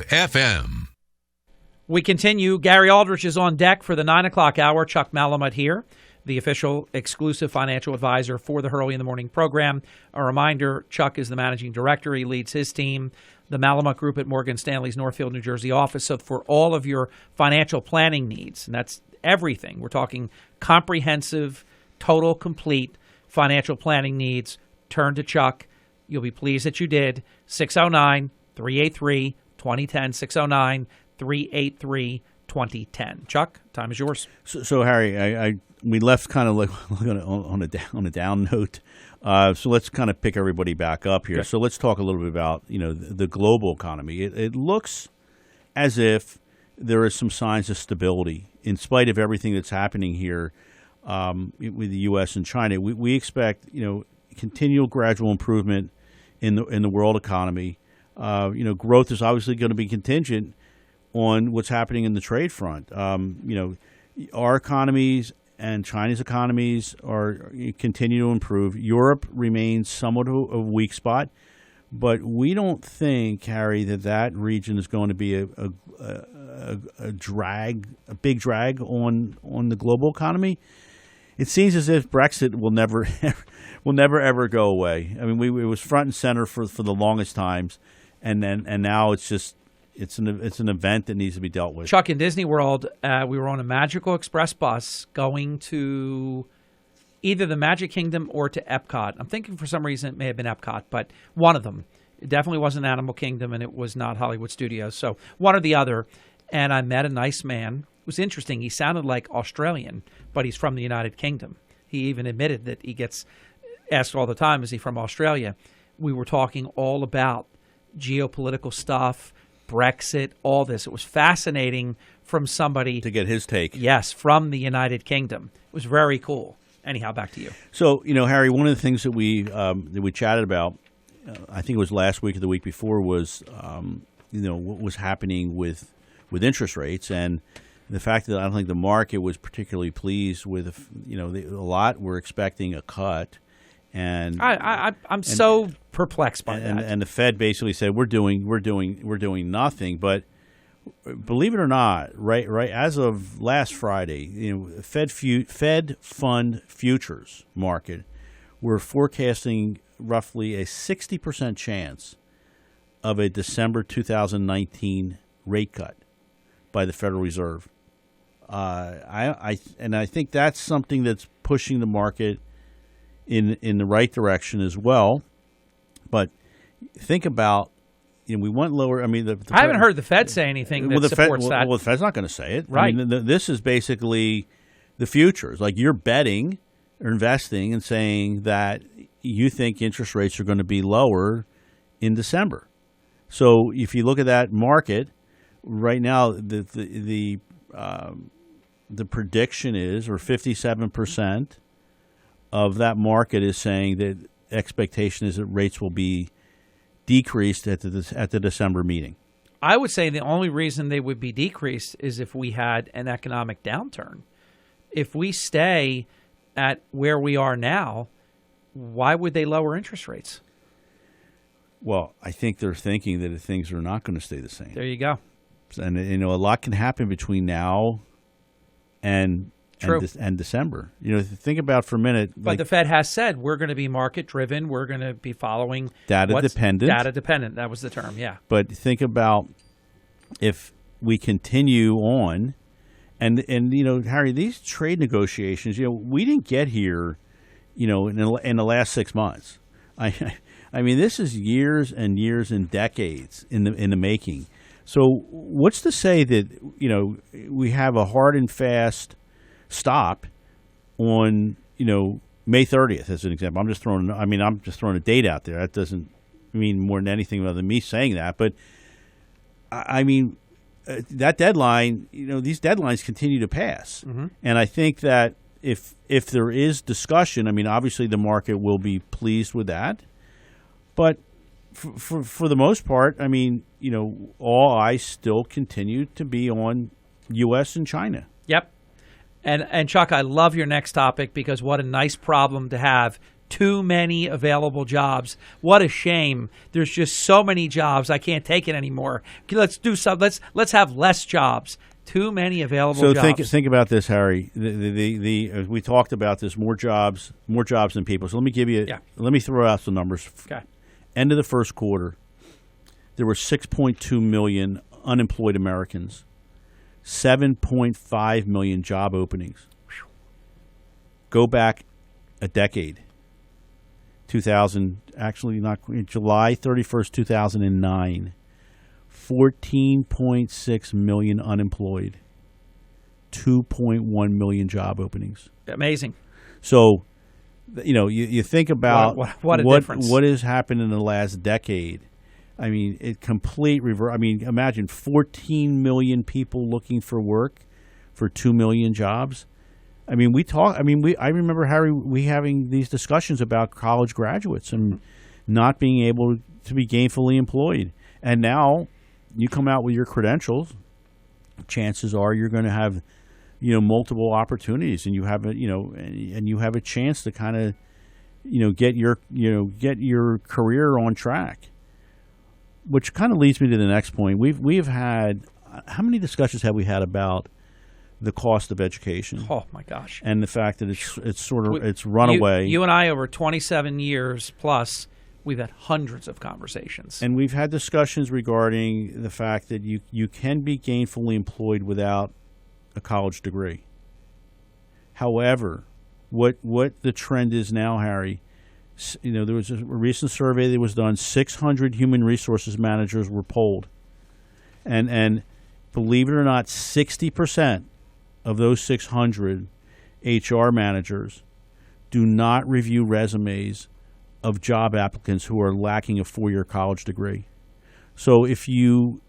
FM. We continue. Gary Aldrich is on deck for the 9 o'clock hour. Chuck Malamut here, the official exclusive financial advisor for the Hurley in the Morning program. A reminder, Chuck is the managing director. He leads his team, the Malamut Group at Morgan Stanley's Northfield, New Jersey office. So for all of your financial planning needs, and that's everything, we're talking comprehensive, total, complete financial planning needs, turn to Chuck. You'll be pleased that you did. 609-383-2010, 609-383-2010. Chuck, time is yours. So Harry, we left kind of like on a down note. So let's kind of pick everybody back up here. Okay. So let's talk a little bit about the global economy. It looks as if there are some signs of stability in spite of everything that's happening here with the U.S. and China. We expect continual gradual improvement in the world economy. Growth is obviously going to be contingent on what's happening in the trade front. Our economies and China's economies continue to improve. Europe remains somewhat of a weak spot, but we don't think, Harry, that region is going to be a big drag on the global economy. It seems as if Brexit will never ever go away. I mean, it was front and center for the longest times, and now it's an event that needs to be dealt with. Chuck, in Disney World, we were on a Magical Express bus going to either the Magic Kingdom or to Epcot. I'm thinking for some reason it may have been Epcot, but one of them. It definitely wasn't Animal Kingdom, and it was not Hollywood Studios. So one or the other. And I met a nice man. It was interesting. He sounded like Australian, but he's from the United Kingdom. He even admitted that he gets asked all the time, is he from Australia? We were talking all about geopolitical stuff, Brexit, all this. It was fascinating from somebody. To get his take. Yes, from the United Kingdom. It was very cool. Anyhow, back to you. So, Harry, one of the things that we chatted about, I think it was last week or the week before, was, what was happening with interest rates, and the fact that I don't think the market was particularly pleased with, a lot were expecting a cut. And I'm so perplexed by that. And the Fed basically said we're doing nothing. But believe it or not, right as of last Friday, Fed fund futures market, we're forecasting roughly a 60% chance of a December 2019 rate cut by the Federal Reserve. I think that's something that's pushing the market in the right direction as well. But think about, we went lower. I mean, I haven't heard the Fed say anything that supports that. Well, the Fed's not going to say it. Right. I mean, this is basically the futures. Like, you're betting or investing and saying that you think interest rates are going to be lower in December. So if you look at that market right now, the prediction is, or 57% of that market is saying that expectation is that rates will be decreased at the December meeting. I would say the only reason they would be decreased is if we had an economic downturn. If we stay at where we are now, why would they lower interest rates? Well, I think they're thinking that things are not going to stay the same. There you go. And a lot can happen between now and December. Think about for a minute. But the Fed has said we're going to be market driven. We're going to be following data dependent. Data dependent. That was the term. Yeah. But think about if we continue on, and Harry, these trade negotiations. We didn't get here, in the last 6 months. I mean, this is years and years and decades in the making. So what's to say that we have a hard and fast stop on May 30th as an example? I'm just throwing a date out there. That doesn't mean more than anything other than me saying that. But I mean, that deadline. These deadlines continue to pass, and I think that if there is discussion, I mean, obviously the market will be pleased with that, but for the most part, I mean, all eyes still continue to be on U.S. and China. Yep. And Chuck, I love your next topic because what a nice problem to have. Too many available jobs. What a shame. There's just so many jobs. I can't take it anymore. Let's do some. Let's have less jobs. Too many available jobs. So think about this, Harry. We talked about this. More jobs than people. So let me give you. Yeah. Let me throw out some numbers. Okay. End of the first quarter, there were 6.2 million unemployed Americans, 7.5 million job openings. Go back a decade. 2000, actually not July 31st, 2009, 14.6 million unemployed, 2.1 million job openings. Amazing. So, you think about what a difference. What has happened in the last decade. I mean, imagine 14 million people looking for work for 2 million jobs. I mean, I remember, Harry, we having these discussions about college graduates and not being able to be gainfully employed. And now you come out with your credentials, chances are you're going to have, multiple opportunities, and you have a chance to kind of, get your career on track. Which kind of leads me to the next point. We've had, how many discussions have we had about the cost of education? Oh my gosh! And the fact that it's runaway. You and I, over 27 years plus, we've had hundreds of conversations. And we've had discussions regarding the fact that you can be gainfully employed without a college degree. However, what the trend is now, Harry, There was a recent survey that was done. 600 human resources managers were polled, and believe it or not, 60% of those 600 HR managers do not review resumes of job applicants who are lacking a 4-year college degree. So if you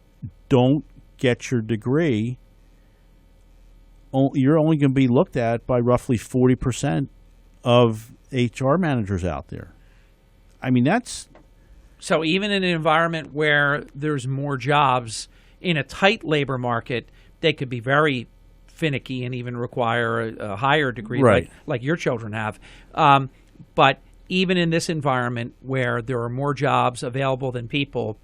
don't get your degree, you're only going to be looked at by roughly 40% of HR managers out there. I mean, that's... So even in an environment where there's more jobs, in a tight labor market, they could be very finicky and even require a higher degree, right, like your children have. But even in this environment where there are more jobs available than people,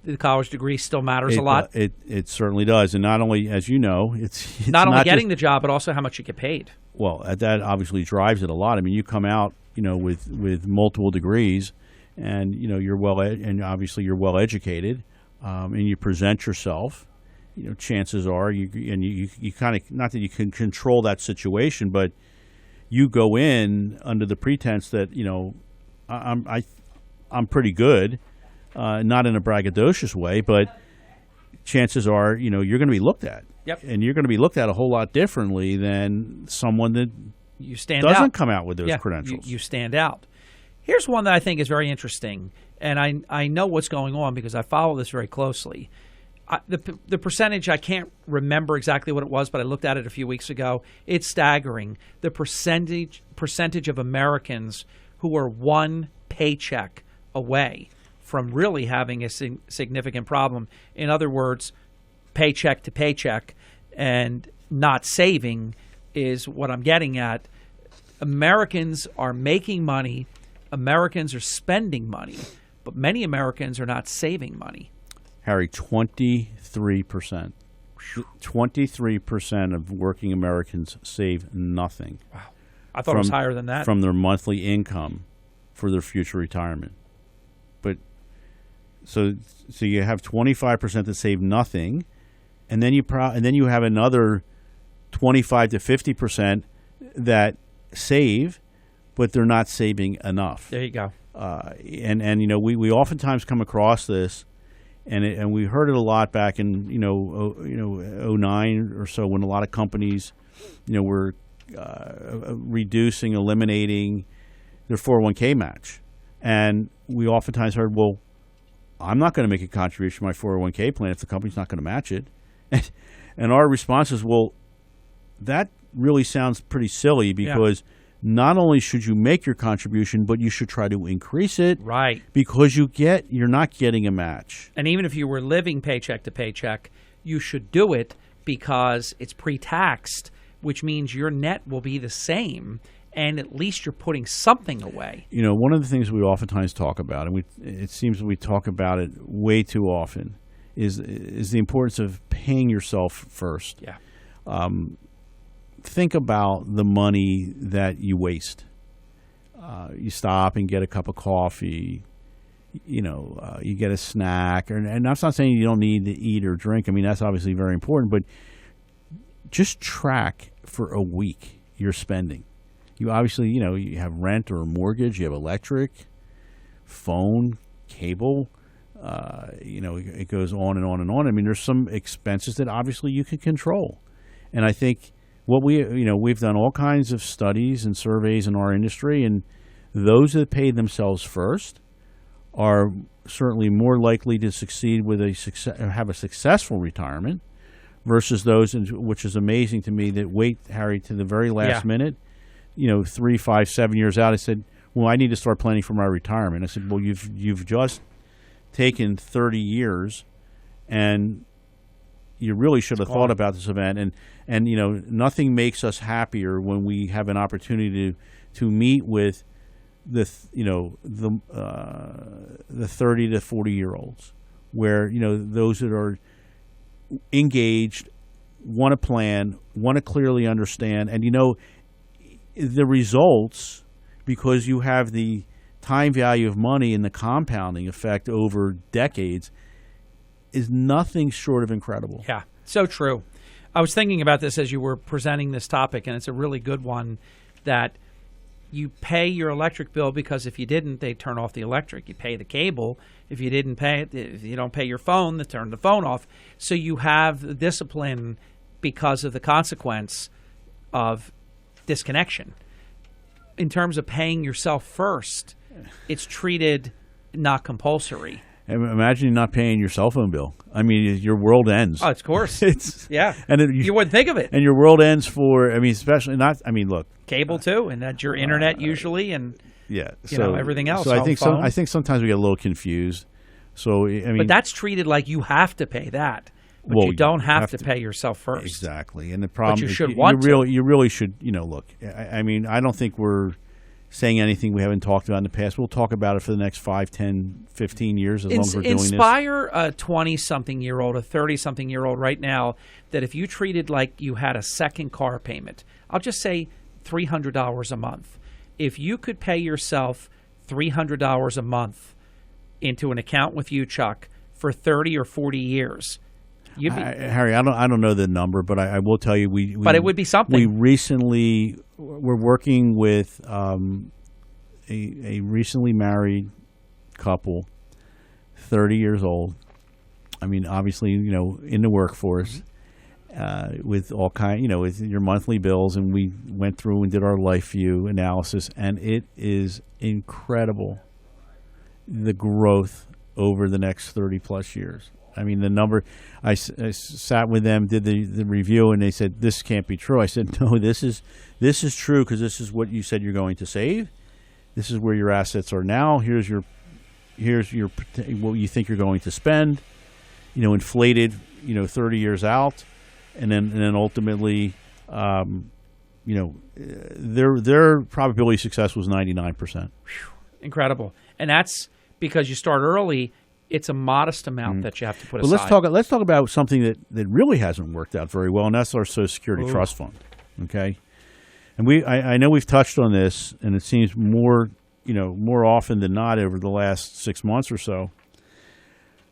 the college degree still matters a lot. It certainly does. And not only, as you know, it's not only getting the job, but also how much you get paid. Well, that obviously drives it a lot. I mean, you come out, with multiple degrees, and you're and obviously you're well educated, and you present yourself. Chances are you kind of, not that you can control that situation, but you go in under the pretense that I'm pretty good, not in a braggadocious way, but chances are you're going to be looked at. Yep. And you're going to be looked at a whole lot differently than someone that doesn't come out with those credentials. You stand out. Here's one that I think is very interesting, and I know what's going on because I follow this very closely. The percentage, I can't remember exactly what it was, but I looked at it a few weeks ago. It's staggering. The percentage of Americans who are one paycheck away from really having a significant problem. In other words, paycheck to paycheck and not saving is what I'm getting at. Americans are making money. Americans are spending money, but many Americans are not saving money. Harry, 23%. 23% of working Americans save nothing. Wow. I thought it was higher than that. From their monthly income for their future retirement. But so you have 25% that save nothing, and then you have another 25 to 50% that save, but they're not saving enough. There you go. We oftentimes come across this. And we heard it a lot back in 2009 or so, when a lot of companies were eliminating their 401k match, and we oftentimes heard, well, I'm not going to make a contribution to my 401k plan if the company's not going to match it. And our response is, well, that really sounds pretty silly, because not only should you make your contribution, but you should try to increase it. Right. Because you're not getting a match. And even if you were living paycheck to paycheck, you should do it because it's pre-taxed, which means your net will be the same, and at least you're putting something away. One of the things we oftentimes talk about, and it seems we talk about it way too often, is the importance of paying yourself first. Yeah. Think about the money that you waste. You stop and get a cup of coffee. You get a snack, and I'm not saying you don't need to eat or drink. I mean, that's obviously very important, but just track for a week your spending. You obviously, you have rent or a mortgage, you have electric, phone, cable. It goes on and on and on. I mean, there's some expenses that obviously you can control, and I think. We've done all kinds of studies and surveys in our industry, and those that pay themselves first are certainly more likely to succeed with have a successful retirement versus those, which is amazing to me, that wait, Harry, to the very last minute, 3, 5, 7 years out. I said, well, I need to start planning for my retirement. I said, well, you've just taken 30 years, and you really should have thought about this event, and nothing makes us happier when we have an opportunity to meet with the 30 to 40 year olds, where those that are engaged, want to plan, want to clearly understand, and the results, because you have the time value of money and the compounding effect over decades, is nothing short of incredible. Yeah, so true. I was thinking about this as you were presenting this topic, and it's a really good one, that you pay your electric bill because if you didn't, they turn off the electric. You pay the cable. If you didn't pay it, if you don't pay your phone, they turn the phone off. So you have the discipline because of the consequence of disconnection. In terms of paying yourself first, it's treated not compulsory. Imagine not paying your cell phone bill. I mean, your world ends. Oh, of course. Yeah. And you wouldn't think of it. And your world ends for, I mean, especially not, I mean, look. Cable, too, and that's your internet usually, and yeah, you know, everything else. So I think sometimes we get a little confused. So, I mean. But that's treated like you have to pay that. But you don't have to pay yourself first. Exactly. And the problem but you is should you really should, look, I mean, I don't think we're saying anything we haven't talked about in the past. We'll talk about it for the next 5, 10, 15 years as long as we're doing this. Inspire a 20-something-year-old, a 30-something-year-old right now that if you treated like you had a second car payment, I'll just say $300 a month. If you could pay yourself $300 a month into an account with you, Chuck, for 30 or 40 years, Harry, I don't know the number, but I will tell you but it would be something. We're working with a recently married couple, 30 years old. I mean, obviously, in the workforce, with all with your monthly bills, and we went through and did our life view analysis, and it is incredible the growth over the next 30 plus years. I mean, the number, I sat with them, did the review, and they said, this can't be true. I said, no, this is true because this is what you said you're going to save. This is where your assets are now. Here's what you think you're going to spend, inflated, 30 years out. And then ultimately, their probability of success was 99%. Incredible. And that's because you start early. It's a modest amount that you have to put aside. Let's talk about something that really hasn't worked out very well, and that's our Social Security Trust Fund. Okay, and I know we've touched on this, and it seems more often than not over the last 6 months or so.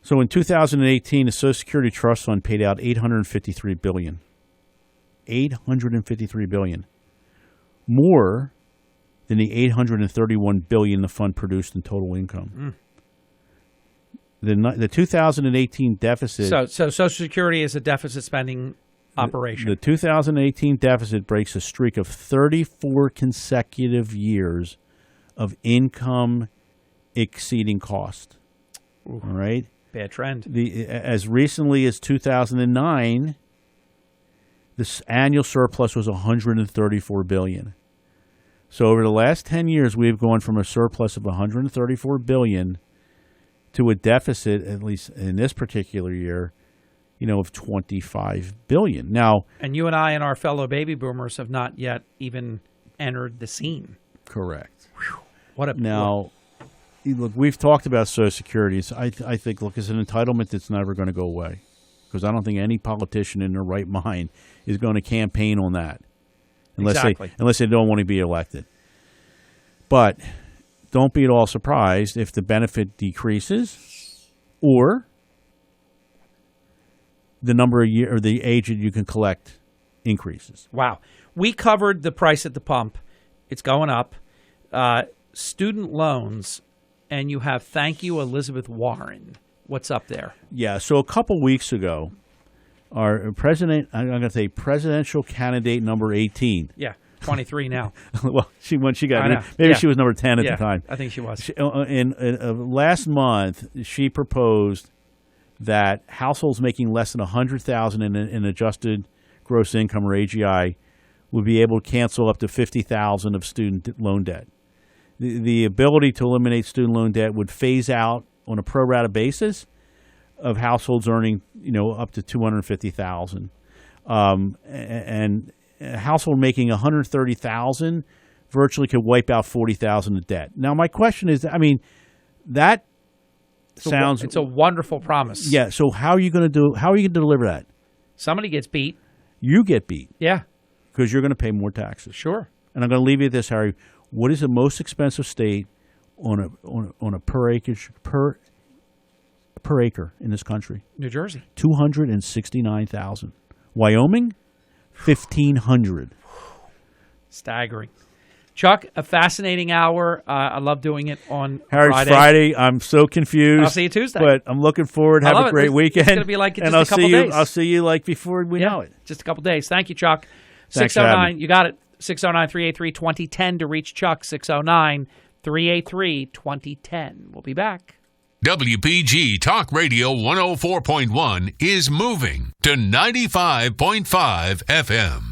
So in 2018, the Social Security Trust Fund paid out $853 billion. $853 billion, more than the $831 billion the fund produced in total income. The 2018 deficit. So Social Security is a deficit spending operation. The 2018 deficit breaks a streak of 34 consecutive years of income exceeding cost. Ooh, all right, bad trend. As recently as 2009, this annual surplus was $134 billion. So over the last 10 years, we've gone from a surplus of $134 billion to a deficit, at least in this particular year, of $25 billion. Now, and you and I and our fellow baby boomers have not yet even entered the scene. Correct. Whew. What a now. Look, we've talked about Social Security. I think, look, it's an entitlement that's never going to go away because I don't think any politician in their right mind is going to campaign on that unless they don't want to be elected. But don't be at all surprised if the benefit decreases or the number of year or the age that you can collect increases. Wow. We covered the price at the pump. It's going up. Student loans, and you have thank you, Elizabeth Warren. What's up there? Yeah, so a couple weeks ago, our president, I'm going to say presidential candidate number 18. Yeah. 23 now. Well, she got maybe she was number 10 at the time. I think she was. Last month, she proposed that households making less than $100,000 in adjusted gross income or AGI would be able to cancel up to $50,000 of student loan debt. The ability to eliminate student loan debt would phase out on a pro rata basis of households earning up to $250,000, and a household making $130,000 virtually could wipe out $40,000 of debt. Now, my question is, that sounds it's a wonderful promise. Yeah. So how are you going to deliver that? Somebody gets beat. You get beat. Yeah. Because you're going to pay more taxes. Sure. And I'm going to leave you with this, Harry. What is the most expensive state on a per acre in this country? New Jersey. $269,000. Wyoming, $1,500. Staggering. Chuck, a fascinating hour. I love doing it on Friday. I'm so confused. I'll see you Tuesday. But I'm looking forward. Have a great weekend. It's going to be like just and a couple days. I'll see you like before we know it. Just a couple days. Thank you, Chuck. Thanks 609, you got it. 609-383-2010 to reach Chuck. 609-383-2010. We'll be back. WPG Talk Radio 104.1 is moving to 95.5 FM.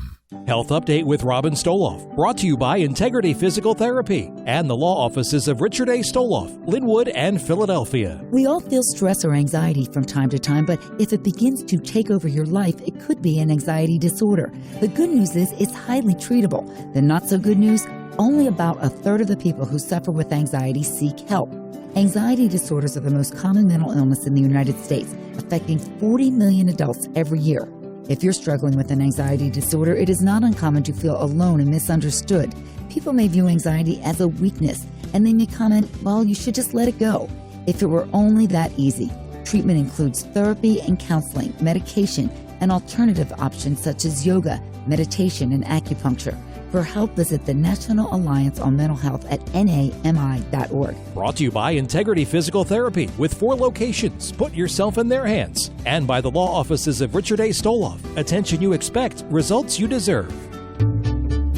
Health Update with Robin Stoloff, brought to you by Integrity Physical Therapy and the law offices of Richard A. Stoloff, Linwood, and Philadelphia. We all feel stress or anxiety from time to time, but if it begins to take over your life, it could be an anxiety disorder. The good news is it's highly treatable. The not so good news, only about a third of the people who suffer with anxiety seek help. Anxiety disorders are the most common mental illness in the United States, affecting 40 million adults every year. If you're struggling with an anxiety disorder, it is not uncommon to feel alone and misunderstood. People may view anxiety as a weakness, and they may comment, well, you should just let it go. If it were only that easy. Treatment includes therapy and counseling, medication, and alternative options such as yoga, meditation, and acupuncture. For help, visit the National Alliance on Mental Health at NAMI.org. Brought to you by Integrity Physical Therapy with 4 locations. Put yourself in their hands. And by the law offices of Richard A. Stoloff. Attention you expect, results you deserve.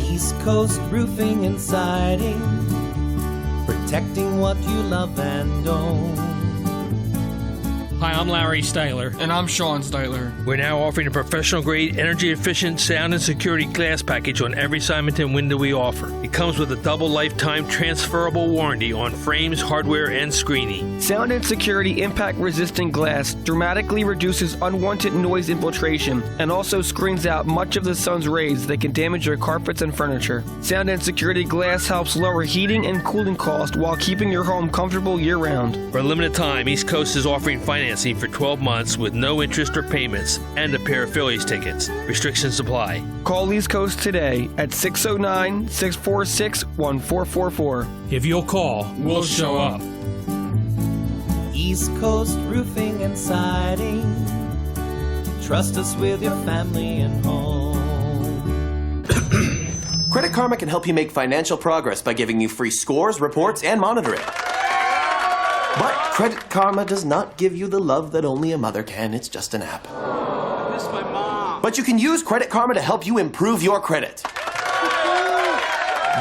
East Coast Roofing and Siding, protecting what you love and own. Hi, I'm Larry Styler. And I'm Sean Styler. We're now offering a professional-grade, energy-efficient sound and security glass package on every Simonton window we offer. It comes with a double lifetime transferable warranty on frames, hardware, and screening. Sound and security impact-resistant glass dramatically reduces unwanted noise infiltration and also screens out much of the sun's rays that can damage your carpets and furniture. Sound and security glass helps lower heating and cooling costs while keeping your home comfortable year-round. For a limited time, East Coast is offering financing for 12 months with no interest or payments and a pair of Phillies tickets. Restrictions apply. Call East Coast today at 609-646-1444. If you'll call, we'll show up. East Coast Roofing and Siding. Trust us with your family and home. Credit Karma can help you make financial progress by giving you free scores, reports, and monitoring. But Credit Karma does not give you the love that only a mother can. It's just an app. I miss my mom. But you can use Credit Karma to help you improve your credit.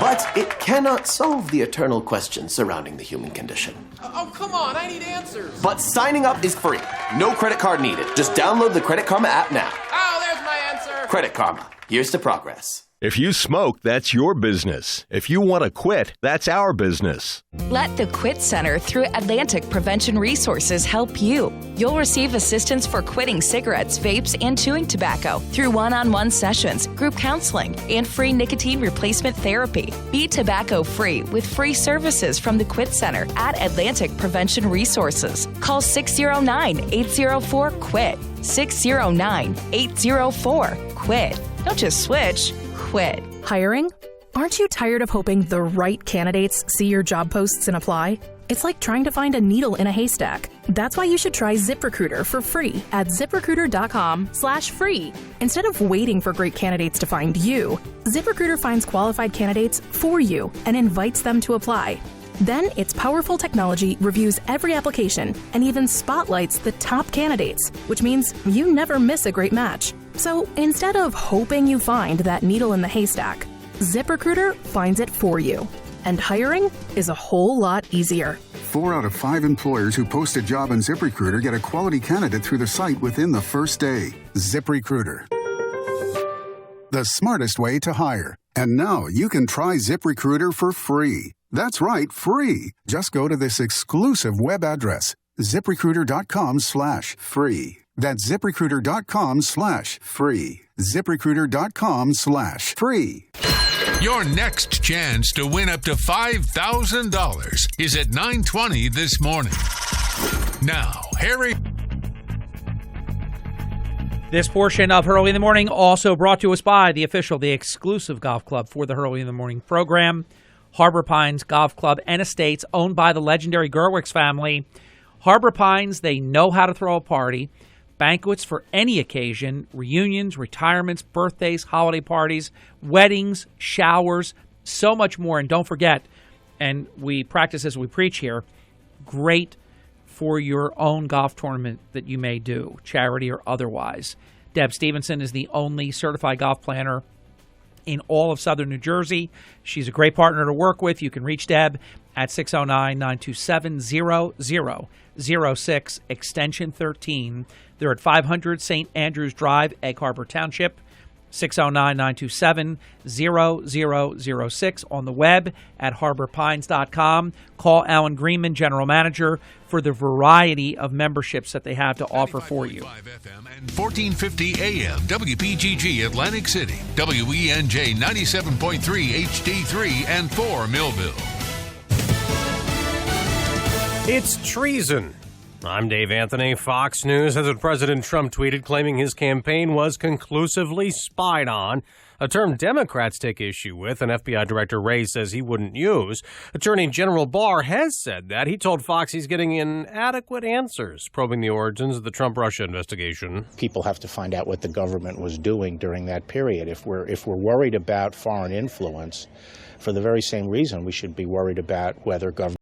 But it cannot solve the eternal questions surrounding the human condition. Oh, come on, I need answers. But signing up is free. No credit card needed. Just download the Credit Karma app now. Oh, there's my answer. Credit Karma. Here's to progress. If you smoke, that's your business. If you want to quit, that's our business. Let the Quit Center through Atlantic Prevention Resources help you. You'll receive assistance for quitting cigarettes, vapes, and chewing tobacco through one-on-one sessions, group counseling, and free nicotine replacement therapy. Be tobacco-free with free services from the Quit Center at Atlantic Prevention Resources. Call 609-804-QUIT. 609-804-QUIT. Don't just switch. Quit. Hiring? Aren't you tired of hoping the right candidates see your job posts and apply? It's like trying to find a needle in a haystack. That's why you should try ZipRecruiter for free at ZipRecruiter.com/free. Instead of waiting for great candidates to find you, ZipRecruiter finds qualified candidates for you and invites them to apply. Then its powerful technology reviews every application and even spotlights the top candidates, which means you never miss a great match. So instead of hoping you find that needle in the haystack, ZipRecruiter finds it for you. And hiring is a whole lot easier. 4 out of 5 employers who post a job on ZipRecruiter get a quality candidate through the site within the first day. ZipRecruiter, the smartest way to hire. And now you can try ZipRecruiter for free. That's right, free. Just go to this exclusive web address, ZipRecruiter.com/free. That's ZipRecruiter.com/free. ZipRecruiter.com/free. Your next chance to win up to $5,000 is at 9:20 this morning. Now, Harry. This portion of Hurley in the Morning also brought to us by the exclusive golf club for the Hurley in the Morning program, Harbor Pines Golf Club and Estates, owned by the legendary Gerwicks family. Harbor Pines, they know how to throw a party. Banquets for any occasion, reunions, retirements, birthdays, holiday parties, weddings, showers, so much more. And don't forget, and we practice as we preach here, great for your own golf tournament that you may do, charity or otherwise. Deb Stevenson is the only certified golf planner in all of southern New Jersey. She's a great partner to work with. You can reach Deb at 609-927-0006, extension 13. They're at 500 St. Andrews Drive, Egg Harbor Township. 609-927-0006 on the web at harborpines.com. Call Alan Greenman, General Manager, for the variety of memberships that they have to offer for you. FM and 1450 AM, WPGG Atlantic City, WENJ 97.3 HD3 and 4 Millville. It's treason. I'm Dave Anthony. Fox News has what President Trump tweeted, claiming his campaign was conclusively spied on, a term Democrats take issue with and FBI Director Wray says he wouldn't use. Attorney General Barr has said that. He told Fox he's getting inadequate answers, probing the origins of the Trump-Russia investigation. People have to find out what the government was doing during that period. If we're worried about foreign influence, for the very same reason we should be worried about whether government